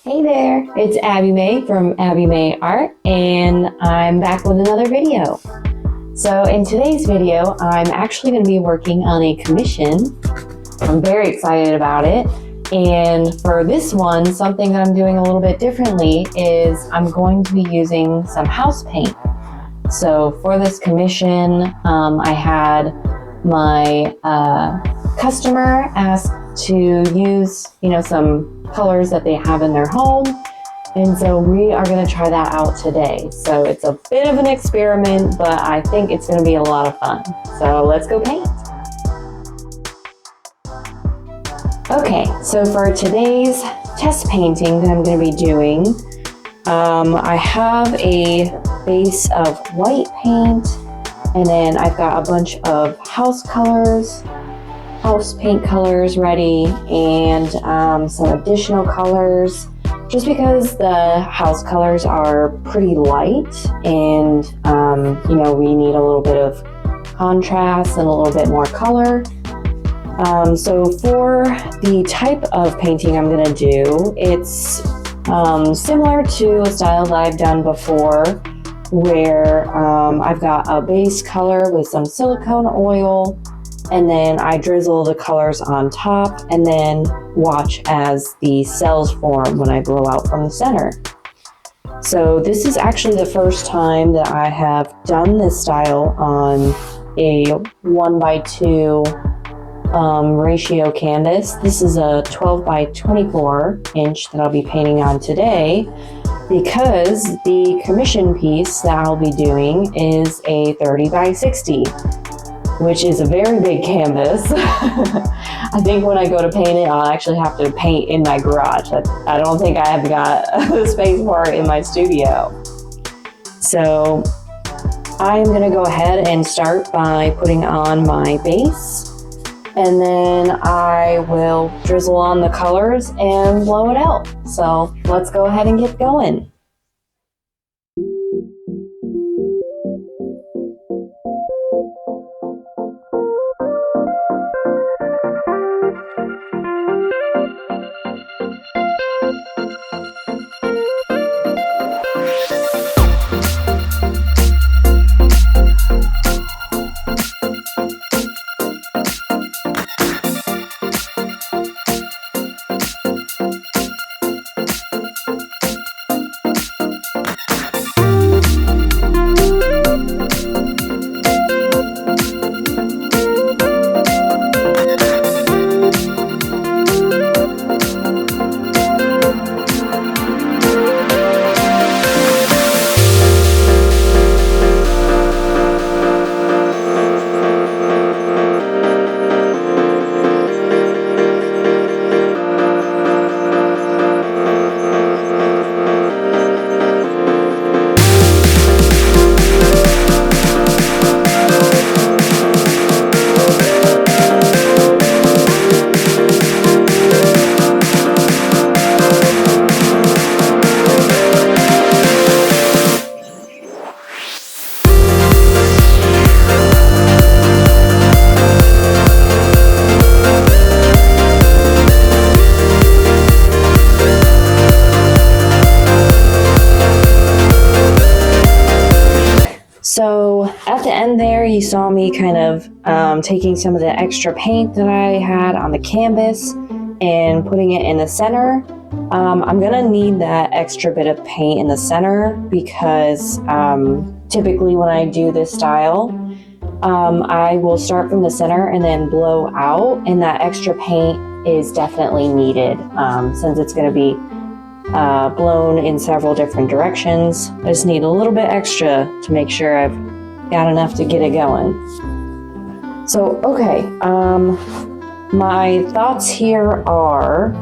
Hey there, it's Abby May from Abby May Art, and I'm back with another video. So in today's video, I'm actually going to be working on a commission. I'm very excited about it. And for this one, something that I'm doing a little bit differently is I'm going to be using some house paint. So for this commission, I had my customer ask to use, some colors that they have in their home. And so we are going to try that out today. So it's a bit of an experiment, but I think it's going to be a lot of fun. So let's go paint. Okay, so for today's test painting that I'm going to be doing, I have a base of white paint, and then I've got a bunch of house paint colors ready, and some additional colors, just because the house colors are pretty light, and we need a little bit of contrast and a little bit more color. So for the type of painting I'm going to do, it's similar to a style that I've done before, where I've got a base color with some silicone oil, and then I drizzle the colors on top and then watch as the cells form when I blow out from the center. So this is actually the first time that I have done this style on a 1:2 ratio canvas. This is a 12x24 inch that I'll be painting on today, because the commission piece that I'll be doing is a 30x60. Which is a very big canvas. I think when I go to paint it, I'll actually have to paint in my garage. I don't think I have got the space for it in my studio. So I'm gonna go ahead and start by putting on my base, and then I will drizzle on the colors and blow it out. So let's go ahead and get going. So at the end there, you saw me kind of taking some of the extra paint that I had on the canvas and putting it in the center. I'm gonna need that extra bit of paint in the center because typically when I do this style, I will start from the center and then blow out, and that extra paint is definitely needed since it's gonna be blown in several different directions. I just need a little bit extra to make sure I've got enough to get it going. So, okay, my thoughts here are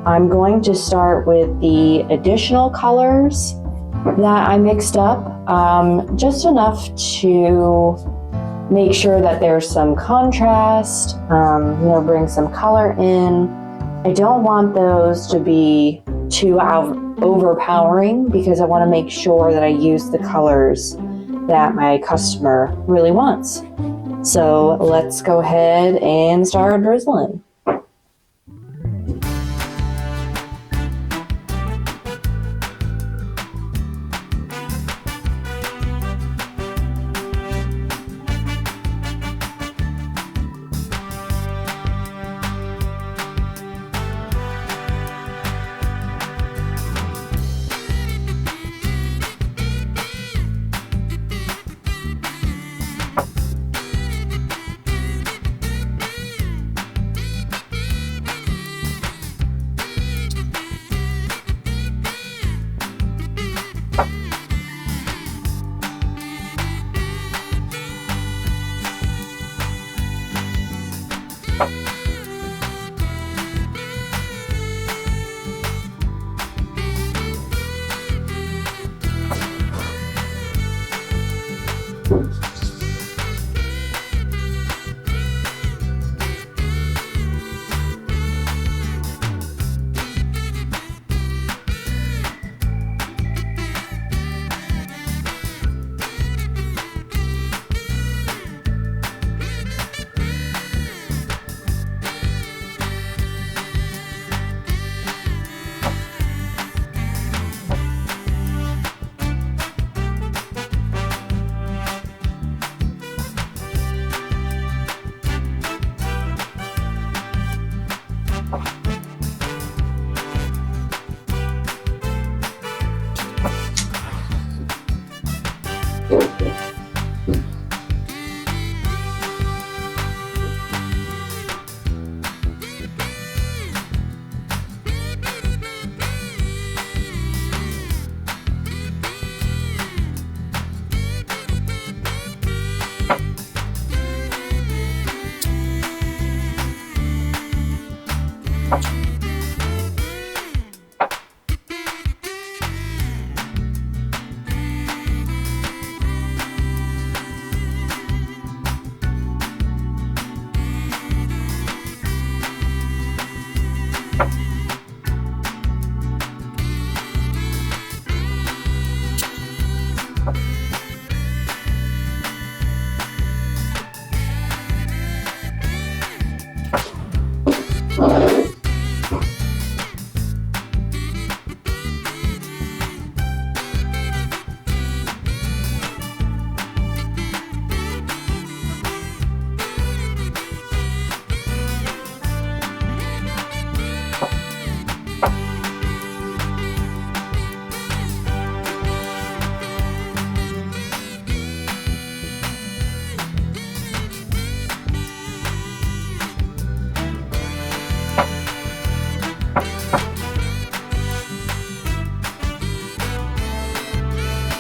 I'm going to start with the additional colors that I mixed up, just enough to make sure that there's some contrast, bring some color in. I don't want those to be too overpowering because I want to make sure that I use the colors that my customer really wants. So let's go ahead and start drizzling.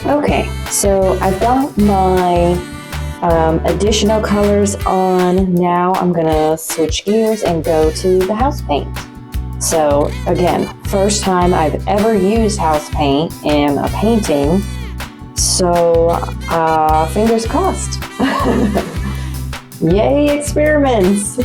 Okay, so I've got my additional colors on. Now I'm gonna switch gears and go to the house paint. So again, first time I've ever used house paint in a painting, so fingers crossed. Yay, experiments!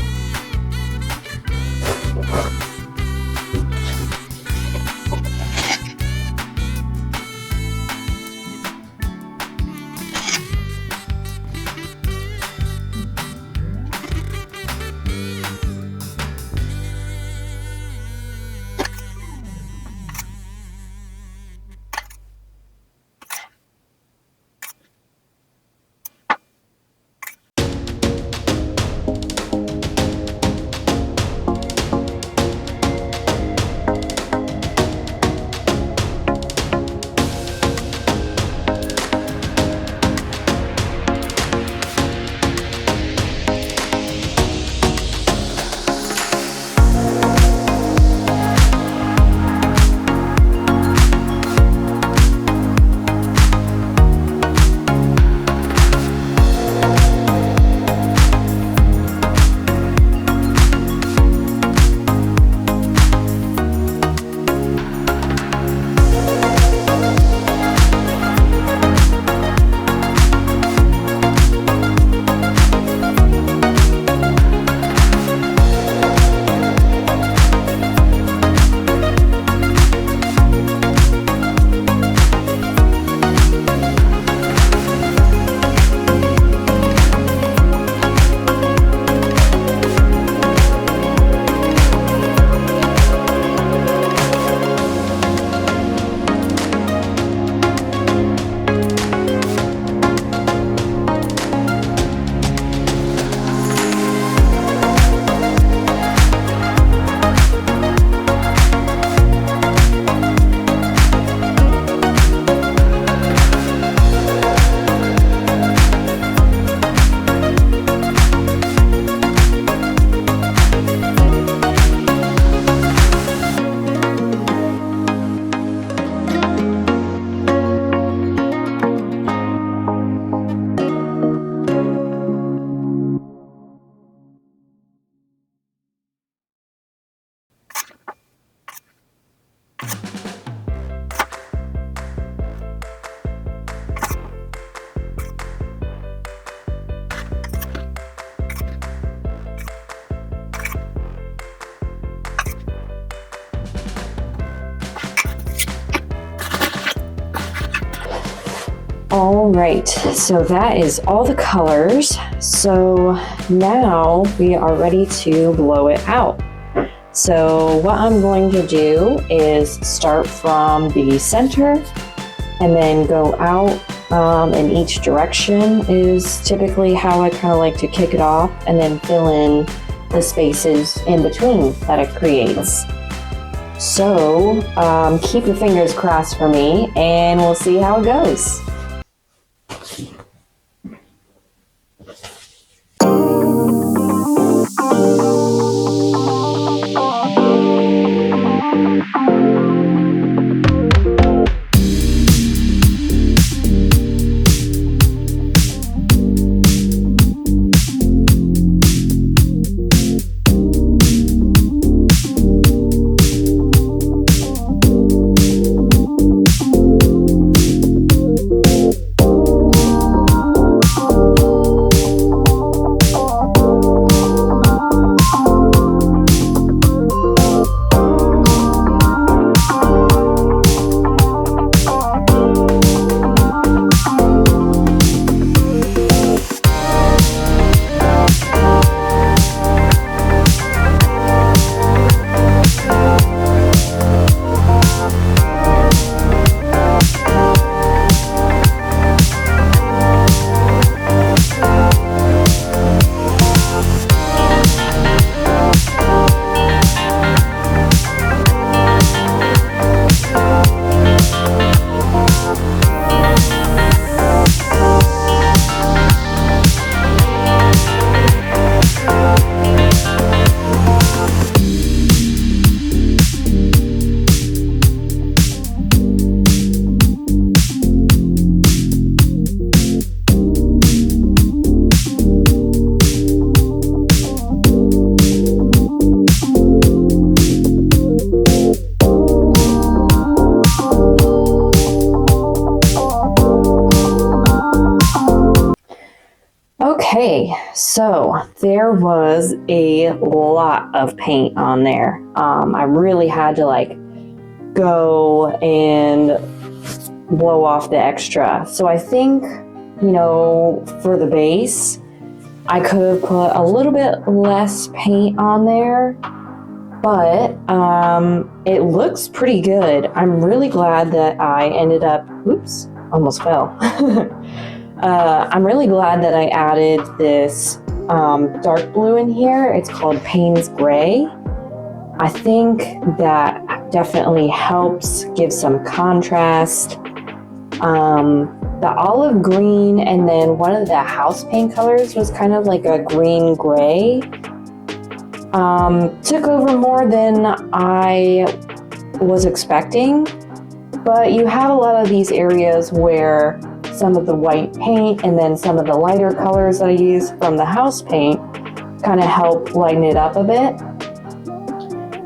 All right, so that is all the colors. So now we are ready to blow it out. So what I'm going to do is start from the center and then go out in each direction is typically how I kind of like to kick it off, and then fill in the spaces in between that it creates. So keep your fingers crossed for me and we'll see how it goes. Okay, so there was a lot of paint on there. I really had to like go and blow off the extra. So I think, for the base, I could have put a little bit less paint on there, but it looks pretty good. I'm really glad that I ended up, oops, almost fell. I'm really glad that I added this dark blue in here. It's called Payne's Gray. I think that definitely helps give some contrast. The olive green and then one of the house paint colors was kind of like a green gray. Took over more than I was expecting, but you have a lot of these areas where some of the white paint and then some of the lighter colors that I use from the house paint kind of help lighten it up a bit.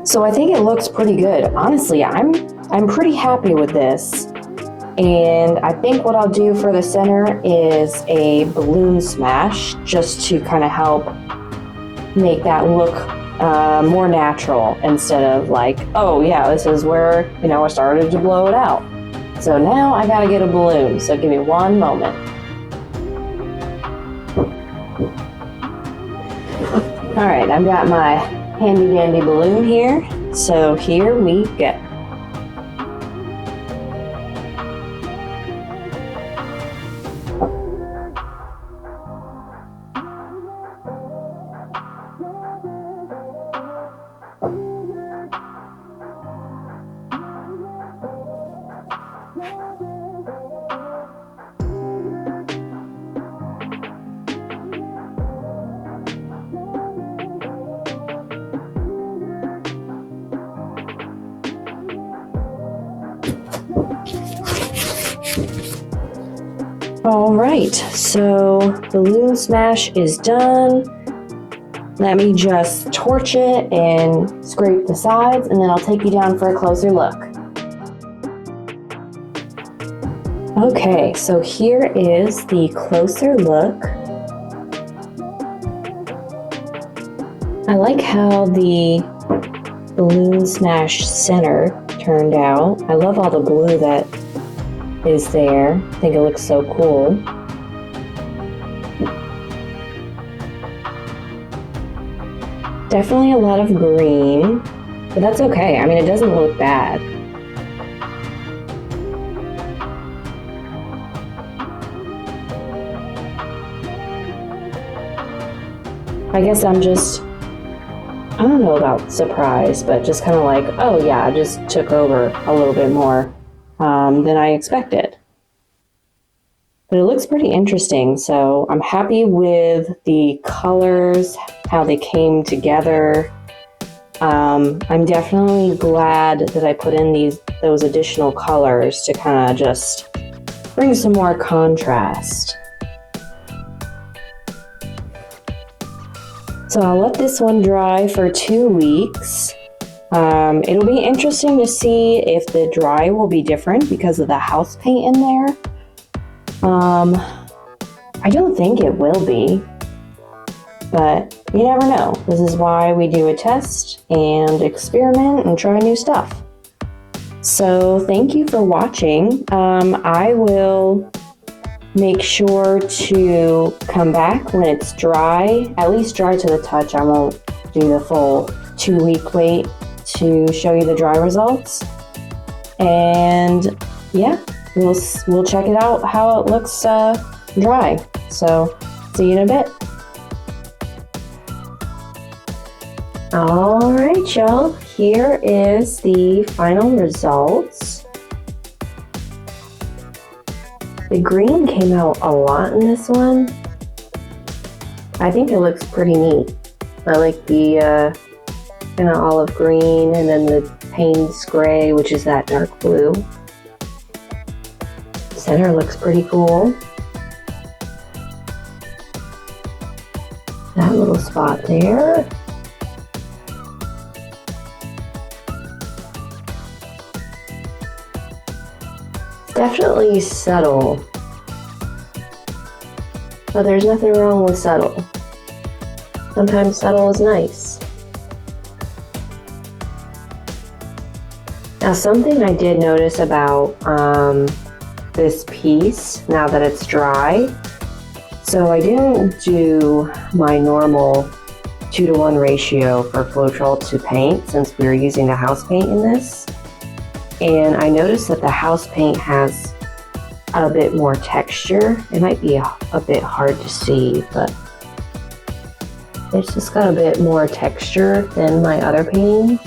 So I think it looks pretty good. Honestly, I'm pretty happy with this. And I think what I'll do for the center is a balloon smash just to kind of help make that look more natural instead of like, oh yeah, this is where, I started to blow it out. So now I gotta get a balloon. So give me one moment. All right, I've got my handy dandy balloon here. So here we go. All right, so balloon smash is done. Let me just torch it and scrape the sides, and then I'll take you down for a closer look. Okay, so here is the closer look. I like how the balloon smash center turned out. I love all the blue that is there. I think it looks so cool. Definitely a lot of green, but that's okay. I mean, it doesn't look bad. I guess I don't know about surprised, but just kind of like, oh yeah, I just took over a little bit more than I expected. But it looks pretty interesting, so I'm happy with the colors, how they came together. I'm definitely glad that I put in those additional colors to kind of just bring some more contrast. So I'll let this one dry for 2 weeks. It'll be interesting to see if the dry will be different because of the house paint in there. I don't think it will be, but you never know. This is why we do a test and experiment and try new stuff. So thank you for watching. I will make sure to come back when it's dry, at least dry to the touch. I won't do the full 2-week wait to show you the dry results. And yeah, we'll check it out how it looks dry. So see you in a bit. All right, y'all, here is the final results. The green came out a lot in this one. I think it looks pretty neat. I like the kind of olive green and then the Payne's Gray, which is that dark blue. Center looks pretty cool. That little spot there. Definitely subtle. But there's nothing wrong with subtle. Sometimes subtle is nice. Now, something I did notice about this piece, now that it's dry, so I didn't do my normal 2-to-1 ratio for floetrol to paint since we were using the house paint in this. And I noticed that the house paint has a bit more texture. It might be a bit hard to see, but it's just got a bit more texture than my other paintings.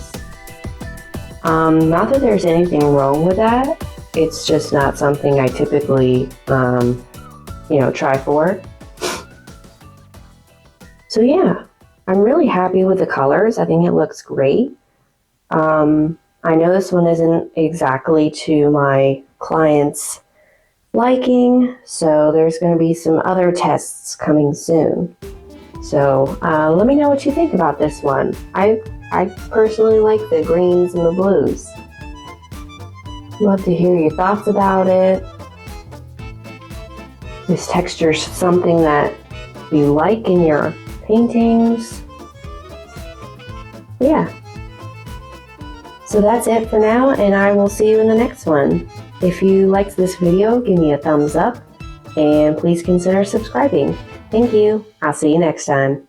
Not that there's anything wrong with that. It's just not something I typically, try for. So yeah, I'm really happy with the colors. I think it looks great. I know this one isn't exactly to my client's liking, so there's going to be some other tests coming soon. So let me know what you think about this one. I personally like the greens and the blues. Love to hear your thoughts about it. This texture is something that you like in your paintings. Yeah. So that's it for now, and I will see you in the next one. If you liked this video, give me a thumbs up, and please consider subscribing. Thank you. I'll see you next time.